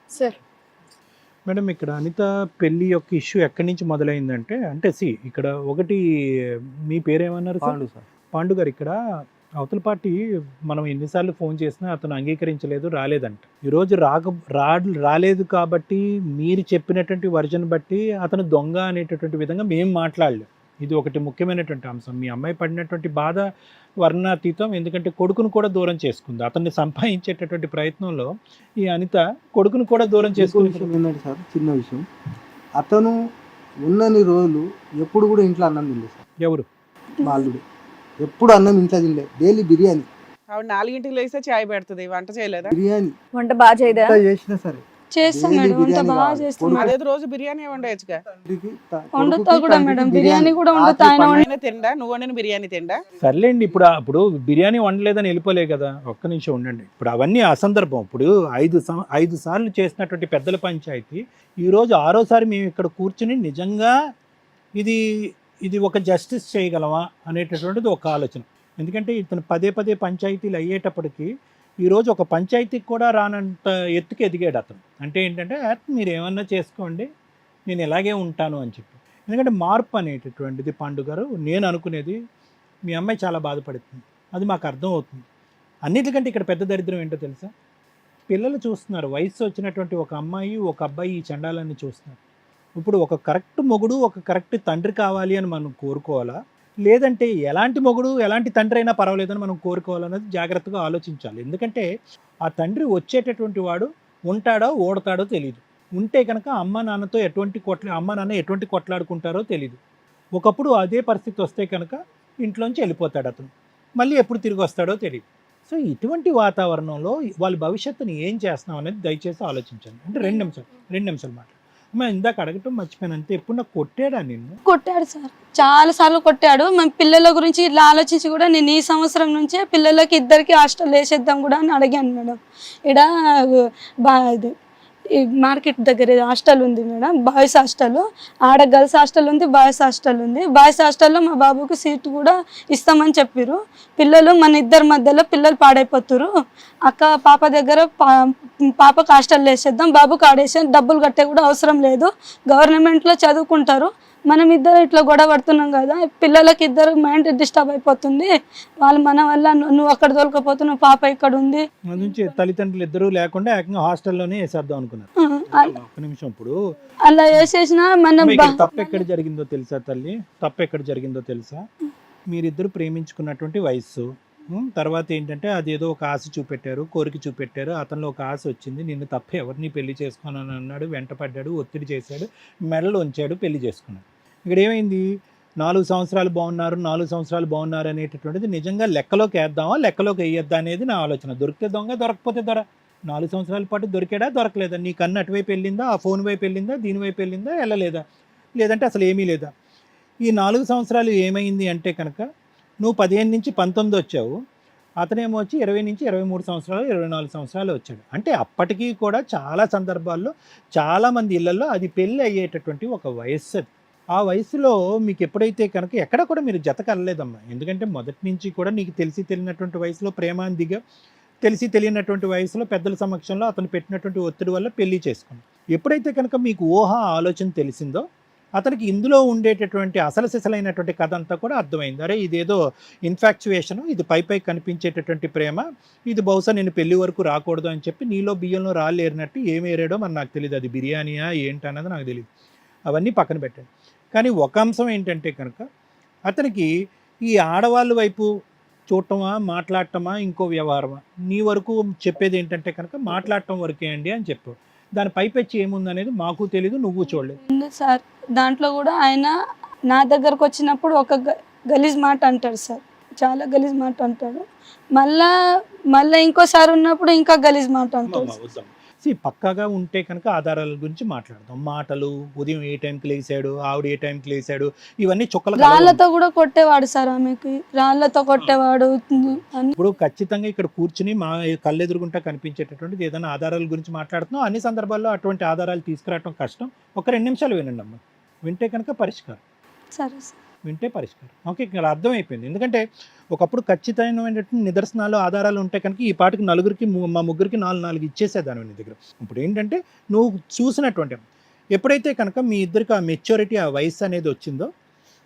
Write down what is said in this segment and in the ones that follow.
Sir. Madam ఇక్కడ అనిత పెళ్లి యొక్క ఇష్యూ ఎక్కడి నుంచి మొదలైందంటే అంటే ఇక్కడ ఒకటి మీ పేరేమన్నారు సార్? పాండు సార్. పాండు గారు ఇక్కడ అవతల పార్టీ మనం ఎన్నిసార్లు ఫోన్ చేసినా అతను అంగీకరించలేదు, రాలేదంట. ఈరోజు రాలేదు కాబట్టి మీరు చెప్పినటువంటి వర్జన్ బట్టి అతను దొంగ అనేటటువంటి విధంగా మేము మాట్లాడలేం. ఇది ఒకటి ముఖ్యమైనటువంటి అంశం. మీ అమ్మాయి పడినటువంటి బాధ వర్ణాతీతం. ఎందుకంటే కొడుకును కూడా దూరం చేసుకుంది. అతన్ని సంపాదించేటటువంటి ప్రయత్నంలో ఈ అనిత కొడుకును కూడా దూరం చేసుకుని విషయం ఏంటంటే సార్, చిన్న విషయం, అతను ఉన్నన్ని రోజులు ఎప్పుడు కూడా ఇంట్లో అన్నం తినలేదు సార్. ఎవరు? బాలుడు ఎప్పుడు అన్నం ఇంట్లో తినలే. డైలీ బిర్యానీ. ఆవిడ 4ంటికి లేస్తే చాయ్ పెడుతుంది, వంట చేయలేదా? బిర్యానీ వంట బాగా చేయదా? ఎంత చేసినా సరే చేస్తాం daily మేడం, వంట బిర్యానీ బాగా కావాలి. చేస్తాం. కొడుకు- అదే రోజు బిర్యానీ వండేయచ్చుగా. తండ్రికి, వండుతా కొడుకుకి, కూడా తండ్రికి మేడం, బిర్యానీ కూడా వండుతా. ఆయన రాత్రి ఆయన తిండా, నువ్వు వండిన బిర్యానీ తిండా? సర్లేండి. ఇప్పుడు బిర్యానీ వండలేదని వెళ్ళిపోలే కదా. ఒక్క నిమిషం ఉండండి. ఇప్పుడు అవన్నీ అసందర్భం. ఇప్పుడు 5 సార్లు చేసినటువంటి పెద్దల పంచాయతీ ఈరోజు 6వసారి మేము ఇక్కడ కూర్చుని నిజంగా ఇది ఒక జస్టిస్ చేయగలమా అనేటటువంటిది ఒక ఆలోచన. ఎందుకంటే ఇతను పదే పంచాయతీలు అయ్యేటప్పటికి ఈరోజు ఒక పంచాయతీకి కూడా రానంత ఎత్తుకు ఎదిగాడు అతను. అంటే ఏంటంటే మీరు ఏమన్నా చేసుకోండి, నేను ఇలాగే ఉంటాను అని చెప్పి. ఎందుకంటే మార్పు అనేటటువంటిది పాండు గారు, నేను అనుకునేది మీ అమ్మాయి చాలా బాధపడుతుంది, అది మాకు అర్థం అవుతుంది. అన్నిటికంటే ఇక్కడ పెద్ద దరిద్రం ఏంటో తెలుసా? పిల్లలు చూస్తున్నారు, వయసు వచ్చినటువంటి ఒక అమ్మాయి ఒక అబ్బాయి ఈ చండాలన్నీ చూస్తున్నారు. ఇప్పుడు ఒక కరెక్ట్ మొగుడు ఒక కరెక్ట్ తండ్రి కావాలి అని మనం కోరుకోవాలా, లేదంటే ఎలాంటి మొగుడు ఎలాంటి తండ్రి అయినా పర్వాలేదని మనం కోరుకోవాలన్నది జాగ్రత్తగా ఆలోచించాలి. ఎందుకంటే ఆ తండ్రి వచ్చేటటువంటి వాడు ఉంటాడో ఓడతాడో తెలియదు. ఉంటే కనుక అమ్మ నాన్న ఎటువంటి కొట్లాడుకుంటారో తెలియదు. ఒకప్పుడు అదే పరిస్థితి వస్తే కనుక ఇంట్లోంచి వెళ్ళిపోతాడు అతను, మళ్ళీ ఎప్పుడు తిరిగి వస్తాడో తెలియదు. సో ఇటువంటి వాతావరణంలో వాళ్ళ భవిష్యత్తుని ఏం చేస్తున్నాం అనేది దయచేసి ఆలోచించండి. అంటే 2 నిమిషాలు మాట. అమ్మ ఇందాక అడగటం మర్చిపోయాను అంతే. ఎప్పుడు నాకు కొట్టాడా నిన్ను? కొట్టాడు సార్, చాలా సార్లు కొట్టాడు. మన పిల్లల గురించి ఇట్లా ఆలోచించి కూడా నేను ఈ సంవత్సరం నుంచే పిల్లలకి ఇద్దరికి హాస్టల్ వేసేద్దాం కూడా అని అడిగాను మేడం. ఇది ఈ మార్కెట్ దగ్గర హాస్టల్ ఉంది మేడం, బాయ్స్ హాస్టల్. ఆడ గర్ల్స్ హాస్టల్ ఉంది, బాయ్స్ హాస్టల్ ఉంది. బాయ్స్ హాస్టల్లో మా బాబుకి సీట్ కూడా ఇస్తామని చెప్పారు. పిల్లలు మన ఇద్దరి మధ్యలో పిల్లలు పాడైపోతారు, పాప దగ్గర పాపకు హాస్టల్ వేసేద్దాం, బాబుకి ఆడేసే డబ్బులు కట్టే కూడా అవసరం లేదు, గవర్నమెంట్లో చదువుకుంటారు, మనం ఇద్దరు ఇట్లా గొడవ పడుతున్నాం కదా, పిల్లలకి ఇద్దరు మైండ్ డిస్టర్బ్ అయిపోతుంది, వాళ్ళు మన వల్ల నువ్వు అక్కడ తోలుకపోతున్నావు, పాప ఇక్కడ ఉంది నుంచి తల్లిదండ్రులు ఇద్దరు లేకుండా ఏకంగా హాస్టల్లోనే వేసేద్దాం అనుకున్నారు. ఒక్క నిమిషం. ఇప్పుడు అలా వేసేసిన మనం తప్పు ఎక్కడ జరిగిందో తెలుసా తల్లి? తప్పు ఎక్కడ జరిగిందో తెలుసా? మీరిద్దరు ప్రేమించుకున్నటువంటి వయస్సు, తర్వాత ఏంటంటే అదేదో ఒక ఆశ చూపెట్టారు, కోరిక చూపెట్టారు, అతనిలో ఒక ఆశ వచ్చింది, నిన్ను తప్ప ఎవరిని పెళ్లి చేసుకోనని అన్నాడు, వెంటపడ్డాడు, ఒత్తిడి చేశాడు, మెడలో ఉంచాడు, పెళ్లి చేసుకున్నాడు. ఇక్కడ ఏమైంది? 4 సంవత్సరాలు బాగున్నారు అనేటటువంటిది నిజంగా లెక్కలోకి వేద్దామా లెక్కలోకి వేయొద్దా అనేది నా ఆలోచన. దొరికితే దొంగ, దొరకపోతే దొర. 4 సంవత్సరాల పాటు దొరికాడా దొరకలేదా? నీ కన్ను అటువైపు వెళ్ళిందా, ఆ ఫోన్ వైపు వెళ్ళిందా, దీని వైపు వెళ్ళిందా, వెళ్ళలేదా, లేదంటే అసలు ఏమీ లేదా? ఈ 4 సంవత్సరాలు ఏమైంది అంటే కనుక నువ్వు 15 నుంచి 19 వచ్చావు, అతనేమో వచ్చి 20 నుంచి 23 సంవత్సరాలు 24 సంవత్సరాలు వచ్చాడు. అంటే అప్పటికీ కూడా చాలా సందర్భాల్లో చాలామంది ఇళ్లలో అది పెళ్ళి అయ్యేటటువంటి ఒక వయస్సు. అది ఆ వయసులో మీకు ఎప్పుడైతే కనుక ఎక్కడ కూడా మీరు జత కలలేదమ్మా. ఎందుకంటే మొదటి నుంచి కూడా నీకు తెలియనటువంటి వయసులో ప్రేమాందిగా, తెలియనటువంటి వయసులో పెద్దల సమక్షంలో అతను పెట్టినటువంటి ఒత్తిడి వల్ల పెళ్లి చేసుకున్నాం. ఎప్పుడైతే కనుక మీకు ఆలోచన తెలిసిందో అతనికి ఇందులో ఉండేటటువంటి అసలు సిసలైనటువంటి కథ అంతా కూడా అర్థమైంది. అరే ఇదేదో ఇన్ఫాక్చువేషను, ఇది పై కనిపించేటటువంటి ప్రేమ, ఇది బహుశా నేను పెళ్లి వరకు రాకూడదు అని చెప్పి నీలో బియ్యంలో రాళ్ళు ఏరినట్టు ఏమి ఏరాడో మరి నాకు తెలియదు. అది బిర్యానీయా ఏంటన్నది నాకు తెలియదు. అవన్నీ పక్కన పెట్టండి. కానీ ఒక అంశం ఏంటంటే కనుక అతనికి ఈ ఆడవాళ్ళ వైపు చూడటమా, మాట్లాడటమా, ఇంకో వ్యవహారమా? నీ వరకు చెప్పేది ఏంటంటే కనుక మాట్లాడటం వరకే అండి అని చెప్పావు. దాని పైపెచ్చి ఏముందనేది మాకు తెలీదు, నువ్వు చూడలేదు సార్. దాంట్లో కూడా ఆయన నా దగ్గరకు వచ్చినప్పుడు ఒక గలీజ్ మాట అంటాడు సార్, చాలా గలీజ్ మాట అంటాడు. మళ్ళా ఇంకోసారి ఉన్నప్పుడు ఇంకా గలీజ్ మాట అంటాడు. పక్కాగా ఉంటే కనుక ఆధారాల గురించి మాట్లాడదాం. మాటలు, ఉదయం ఏ టైంకి లేసాడు, ఆవిడ ఏ టైంకి లేసాడు, ఇవన్నీ చుక్కలు. రాళ్లతో కూడా కొట్టేవాడు సార్, ఆమెకి రాళ్లతో కొట్టేవాడు. ఇప్పుడు ఖచ్చితంగా ఇక్కడ కూర్చుని మా కళ్ళెదురుగుంటా కనిపించేటటువంటిది ఏదైనా ఆధారాల గురించి మాట్లాడుతున్నాం. అన్ని సందర్భాల్లో అటువంటి ఆధారాలు తీసుకురావడం కష్టం. ఒక 2 నిమిషాలు వినండి అమ్మ, వింటే కనుక పరిష్కారం. సరే సార్. వింటే పరిష్కారం. ఓకే, ఇక్కడ అర్థమైపోయింది. ఎందుకంటే ఒకప్పుడు ఖచ్చితమైనటువంటి నిదర్శనాలు ఆధారాలు ఉంటే కనుక ఈ పాటికి నలుగురికి మా ముగ్గురికి 4 ఇచ్చేసేదాన్ని నీ దగ్గర. ఇప్పుడు ఏంటంటే నువ్వు చూసినటువంటి ఎప్పుడైతే కనుక మీ ఇద్దరికి ఆ మెచ్యూరిటీ, ఆ వయసు అనేది వచ్చిందో,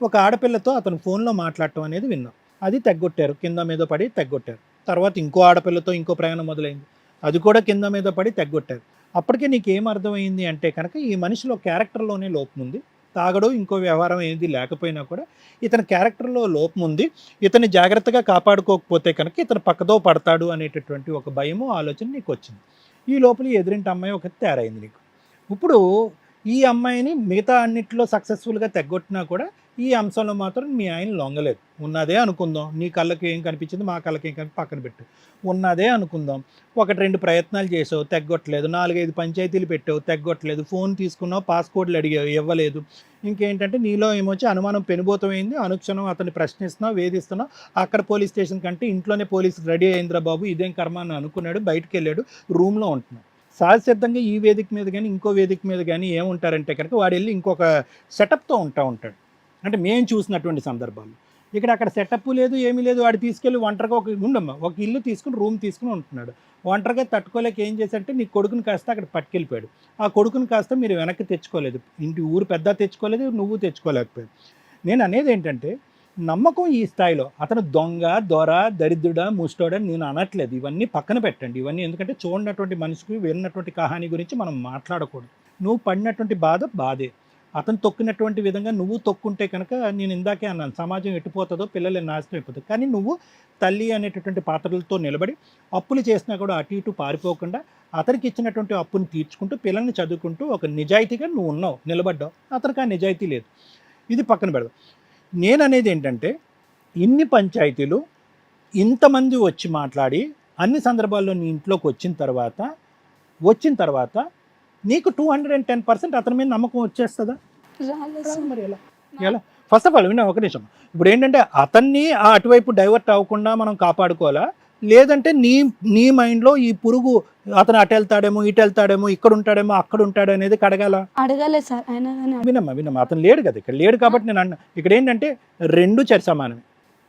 ఒక ఆడపిల్లతో అతను ఫోన్లో మాట్లాడటం అనేది విన్నాం. అది తెగ్గొట్టారు, కింద మీద పడి తెగ్గొట్టారు. తర్వాత ఇంకో ఆడపిల్లతో ఇంకో ప్రయాణం మొదలైంది, అది కూడా కింద మీద పడి తెగ్గొట్టారు. అప్పటికే నీకేం అర్థమైంది అంటే కనుక ఈ మనిషిలో క్యారెక్టర్లోనే లోపం ఉంది. తాగడు, ఇంకో వ్యవహారం ఏది లేకపోయినా కూడా ఇతని క్యారెక్టర్లో లోపం ఉంది. ఇతన్ని జాగ్రత్తగా కాపాడుకోకపోతే కనుక ఇతను పక్కదో పడతాడు అనేటటువంటి ఒక భయము, ఆలోచన నీకు వచ్చింది. ఈ లోపల ఎదురింటి అమ్మాయి ఒకటి తయారైంది నీకు. ఇప్పుడు ఈ అమ్మాయిని మిగతా అన్నింటిలో సక్సెస్ఫుల్గా తెగ్గొట్టినా కూడా ఈ అంశంలో మాత్రం మీ ఆయన లొంగలేదు. ఉన్నదే అనుకుందాం, నీ కళ్ళకి ఏం కనిపించింది, మా కళ్ళకి ఏం కనిపి పక్కన పెట్టు, ఉన్నదే అనుకుందాం. 1-2 ప్రయత్నాలు చేసావు, తెగ్గొట్టలేదు. 4-5 పంచాయతీలు పెట్టావు, తెగ్గొట్టలేదు. ఫోన్ తీసుకున్నావు, పాస్కోడ్లు అడిగావు, ఇవ్వలేదు. ఇంకేంటంటే నీలో ఏమొచ్చి అనుమానం పెనుబోతమైంది. అనుక్షణం అతన్ని ప్రశ్నిస్తున్నావు, వేధిస్తున్నావు. అక్కడ పోలీస్ స్టేషన్ కంటే ఇంట్లోనే పోలీసు రెడీ అయిందిరా బాబు, ఇదేం కర్మ అని అనుకున్నాడు. బయటకు వెళ్ళాడు, రూమ్లో ఉంటున్నాడు. సహజసిద్ధంగా ఈ వేదిక మీద కానీ ఇంకో వేదిక మీద కానీ ఏముంటారంటే కనుక వాడు వెళ్ళి ఇంకొక సెటప్తో ఉంటాడు. అంటే మేము చూసినటువంటి సందర్భాలు. ఇక్కడ అక్కడ సెటప్ లేదు, ఏమీ లేదు. వాడు తీసుకెళ్ళి ఒంటరిగా ఒక ఇల్లు తీసుకుని రూమ్ తీసుకుని ఉంటున్నాడు. ఒంటరిగా తట్టుకోలేక ఏం చేశారంటే నీ కొడుకుని కాస్త అక్కడ పట్టుకెళ్ళిపోయాడు. ఆ కొడుకుని కాస్త మీరు వెనక్కి తెచ్చుకోలేదు, ఇంటి ఊరు పెద్ద తెచ్చుకోలేదు, నువ్వు తెచ్చుకోలేకపోయాడు. నేను అనేది ఏంటంటే నమ్మకం ఈ స్థాయిలో అతను దొంగ, దొర, దరిద్రుడా, ముష్టోడని నేను అనట్లేదు. ఇవన్నీ పక్కన పెట్టండి. ఇవన్నీ ఎందుకంటే చూడనటువంటి మనిషికి విన్నటువంటి కహాని గురించి మనం మాట్లాడకూడదు. నువ్వు పడినటువంటి బాధే. అతను తొక్కినటువంటి విధంగా నువ్వు తొక్కుంటే కనుక నేను ఇందాకే అన్నాను, సమాజం ఎట్టిపోతుందో, పిల్లలు నాశనం అయిపోతుంది. కానీ నువ్వు తల్లి అనేటటువంటి పాత్రలతో నిలబడి అప్పులు చేసినా కూడా అటు ఇటు పారిపోకుండా అతనికి ఇచ్చినటువంటి అప్పుని తీర్చుకుంటూ పిల్లల్ని చదువుకుంటూ ఒక నిజాయితీగా నువ్వు ఉన్నావు, నిలబడ్డావు. అతనికి ఆ నిజాయితీ లేదు. ఇది పక్కన పెడదాం. నేను అనేది ఏంటంటే ఇన్ని పంచాయతీలు ఇంతమంది వచ్చి మాట్లాడి అన్ని సందర్భాల్లో నీ ఇంట్లోకి వచ్చిన తర్వాత నీకు 210% అతని మీద నమ్మకం వచ్చేస్తుందా? మరి ఎలా ఫస్ట్ ఆఫ్ ఆల్ విన్నా ఒక నిమిషం. ఇప్పుడు ఏంటంటే అతన్ని ఆ అటువైపు డైవర్ట్ అవ్వకుండా మనం కాపాడుకోవాలా, లేదంటే నీ మైండ్లో ఈ పురుగు అతను అటు వెళ్తాడేమో, ఇటు వెళ్తాడేమో, ఇక్కడ ఉంటాడేమో, అక్కడ ఉంటాడు అనేది అడగాలి సార్. వినమ్మా అతను లేడు కదా, ఇక్కడ లేడు కాబట్టి నేను అన్నా. ఇక్కడ ఏంటంటే 2 సమానమే.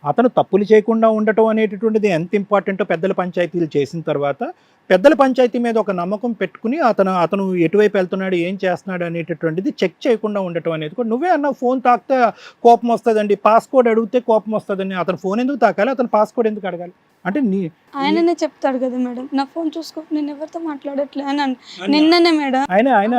అతను తప్పులు చేయకుండా ఉండటం అనేటటువంటిది ఎంత ఇంపార్టెంటో పెద్దల పంచాయతీలు చేసిన తర్వాత పెద్దల పంచాయతీ మీద ఒక నమ్మకం పెట్టుకుని అతను ఎటువైపు వెళ్తున్నాడు, ఏం చేస్తున్నాడు అనేటటువంటిది చెక్ చేయకుండా ఉండటం అనేది కూడా. నువ్వే అన్నావు ఫోన్ తాకితే కోపం వస్తుందండి, పాస్కోడ్ అడిగితే కోపం వస్తుందని. అతను ఫోన్ ఎందుకు తాకాలి, అతను పాస్కోడ్ ఎందుకు అడగాలి? అంటే ఆయననే చెప్తాడు కదా మేడం, నా ఫోన్ చూసుకో, నేను ఎవరితో మాట్లాడట్లే అని నిన్ననే మేడం ఆయన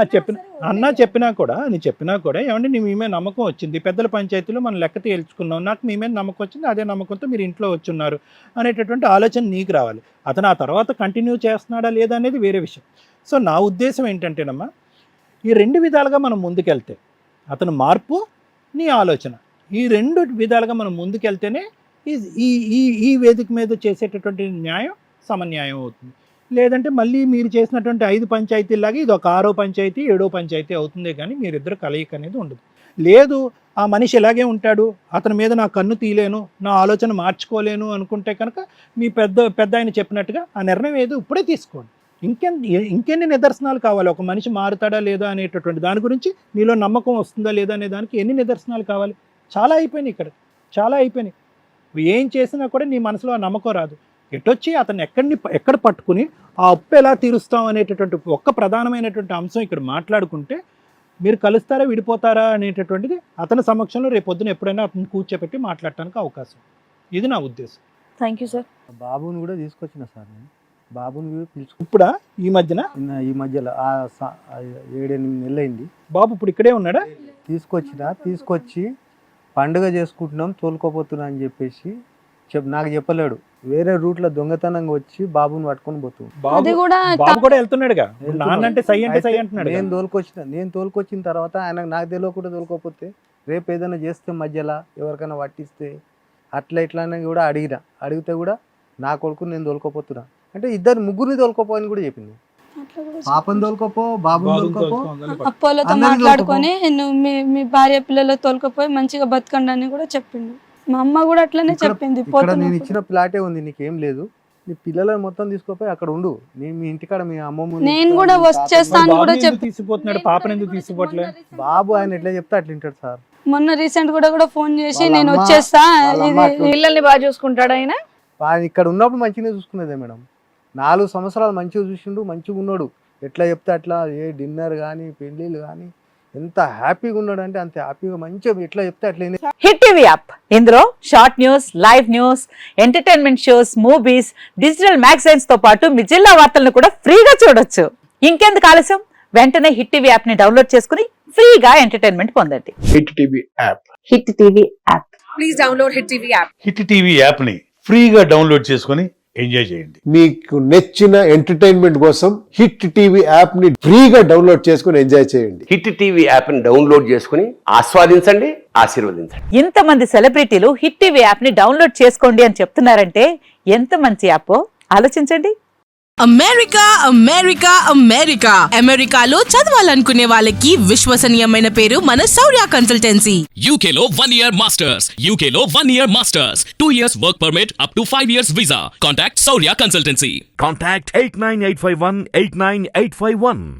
చెప్పినా కూడా ఏమంటే నీ మీ మీద నమ్మకం వచ్చింది, పెద్దల పంచాయతీలో మనం లెక్క తేల్చుకున్నాం, నాకు మీ మీద నమ్మకం వచ్చింది, అదే నమ్మకంతో మీరు ఇంట్లో వచ్చున్నారు అనేటటువంటి ఆలోచన నీకు రావాలి. అతను ఆ తర్వాత కంటిన్యూ చేస్తున్నాడా లేదా అనేది వేరే విషయం. సో నా ఉద్దేశం ఏంటంటేనమ్మా, ఈ 2 విధాలుగా మనం ముందుకెళ్తే అతను మార్పు, నీ ఆలోచన, ఈ 2 విధాలుగా మనం ముందుకెళ్తేనే ఈ వేదిక మీద చేసేటటువంటి న్యాయం సమన్యాయం అవుతుంది. లేదంటే మళ్ళీ మీరు చేసినటువంటి 5 పంచాయతీలాగా ఇది ఒక 6వ పంచాయతీ 7వ పంచాయతీ అవుతుంది, కానీ మీరిద్దరు కలయిక అనేది ఉండదు. లేదు ఆ మనిషి ఇలాగే ఉంటాడు, అతని మీద నా కన్ను తీయలేను, నా ఆలోచన మార్చుకోలేను అనుకుంటే కనుక మీ పెద్ద ఆయన చెప్పినట్టుగా ఆ నిర్ణయం ఏదో ఇప్పుడే తీసుకోండి. ఇంకెన్ని నిదర్శనాలు కావాలి? ఒక మనిషి మారుతాడా లేదా అనేటటువంటి దాని గురించి నీలో నమ్మకం వస్తుందా లేదా అనే దానికి ఎన్ని నిదర్శనాలు కావాలి? చాలా అయిపోయినాయి, ఇక్కడ చాలా అయిపోయినాయి. ఏం చేసినా కూడా నీ మనసులో ఆ నమ్మకం రాదు. ఎటొచ్చి అతను ఎక్కడ పట్టుకుని ఆ అప్పు ఎలా తీరుస్తాం అనేటటువంటి ఒక్క ప్రధానమైనటువంటి అంశం ఇక్కడ మాట్లాడుకుంటే మీరు కలుస్తారా విడిపోతారా అనేటటువంటిది అతని సమక్షంలో రేపొద్దున ఎప్పుడైనా అతను కూర్చోపెట్టి మాట్లాడటానికి అవకాశం. ఇది నా ఉద్దేశం. Thank you sir. బాబుని కూడా తీసుకొచ్చిన సార్, నేను బాబుని కూడా పిలుచుకు ఇప్పుడా ఈ మధ్యలో 7-8 నెలలు అయింది. బాబు ఇప్పుడు ఇక్కడే ఉన్నాడా? తీసుకొచ్చి పండుగ చేసుకుంటున్నాం, తోలుకోపోతున్నా అని చెప్పేసి నాకు చెప్పలేడు. వేరే రూట్లో దొంగతనంగా వచ్చి బాబుని పట్టుకొని పోతుంది. బాబు కూడా వెళ్తున్నాడుగా, నాన్న అంటే సై అంటే సై అంటున్నాడు. నేను తోలుకొచ్చిన తర్వాత ఆయన నాకు తెలియకుండా తోలుకోపోతే రేపు ఏదైనా చేస్తే మధ్యలో ఎవరికైనా పట్టిస్తే ఇట్లా అని కూడా అడిగితే కూడా నా కొడుకు నేను తోలుకోపోతున్నా అంటే ముగ్గురిని తోలుకోపోని కూడా చెప్పింది. పాపని తోలుకోపో, బాబుని తోలుకోపో, అప్పోలతో మాట్లాడుకొని నువ్వు మీ భార్య పిల్లలు తోలుకపోయి మంచిగా బతకండి అని కూడా చెప్పిండు. మా అమ్మ కూడా అట్లనే చెప్పింది. నేను ఇచ్చిన ప్లాటే ఉంది, నీకేం లేదు, నీ పిల్లలను మొత్తం తీసుకుపోయి అక్కడ ఉండు, మీ ఇంటికాడ మీ అమ్మమ్మ నేను కూడా వచ్చేస్తాను కూడా తీసుకుపోతున్నాడు. పాపను ఎందుకు తీసుకుపోవట్లేదు? బాబు ఆయన ఎట్లా చెప్తే అట్లా వింటాడు సార్. మొన్న రీసెంట్ కూడా ఫోన్ చేసి వాళ్ళ నేను అమ్మ- వచ్చేస్తా వాళ్ళ అమ్మ ఇది అట్లా- పిల్లల్ని బాగా చూసుకుంటాడు ఆయన. ఆయన ఇక్కడ ఉన్నప్పుడు మంచిగానే చూసుకునేదే మేడం. 4 సంవత్సరాలు మంచిగా చూసిండు, మంచిగా ఉన్నాడు. ఎట్లా చెప్తే అట్లా, ఏ డిన్నర్ కానీ పెళ్ళిళ్ళు కానీ ఎంత హ్యాపీగా ఉన్నాడు అంటే అంత హ్యాపీగా మంచిగా ఎట్లా చెప్తే అట్లా హిట్ టీవీ యాప్, ఇందులో short news, live news, entertainment shows, movies, digital magazines తో పాటు మీ జిల్లా వార్తలను కూడా ఫ్రీగా చూడొచ్చు. ఇంకెందుకు ఆలస్యం, వెంటనే హిట్ టీవీ యాప్ ని డౌన్లోడ్ చేసుకుని ఫ్రీగా ఎంటర్టైన్మెంట్ పొందండి. Hit TV app. Hit TV app. Please download Hit TV app. Hit TV యాప్ని ఫ్రీగా డౌన్లోడ్ చేసుకొని ఎంజాయ్ చేయండి. మీకు నచ్చిన ఎంటర్టైన్మెంట్ కోసం హిట్ టీవీ యాప్ ని ఫ్రీగా డౌన్లోడ్ చేసుకుని ఎంజాయ్ చేయండి. హిట్ టీవీ యాప్ని డౌన్లోడ్ చేసుకుని ఆస్వాదించండి, ఆశీర్వదించండి. ఇంతమంది సెలబ్రిటీలు హిట్ టీవీ యాప్ ని డౌన్లోడ్ చేసుకోండి అని చెప్తున్నారంటే ఎంత మంచి యాప్ ఆలోచించండి. అమెరికా అమెరికా అమెరికా అమెరికాలో చదవాలనుకునే వాళ్ళకి విశ్వసనీయమైన పేరు మన శౌర్య consultancy. UK Law 1 Year Masters. UK Law 1 Year Masters. 2 years work permit up to 5 years visa. Contact Saurya Consultancy. Contact 89851 89851.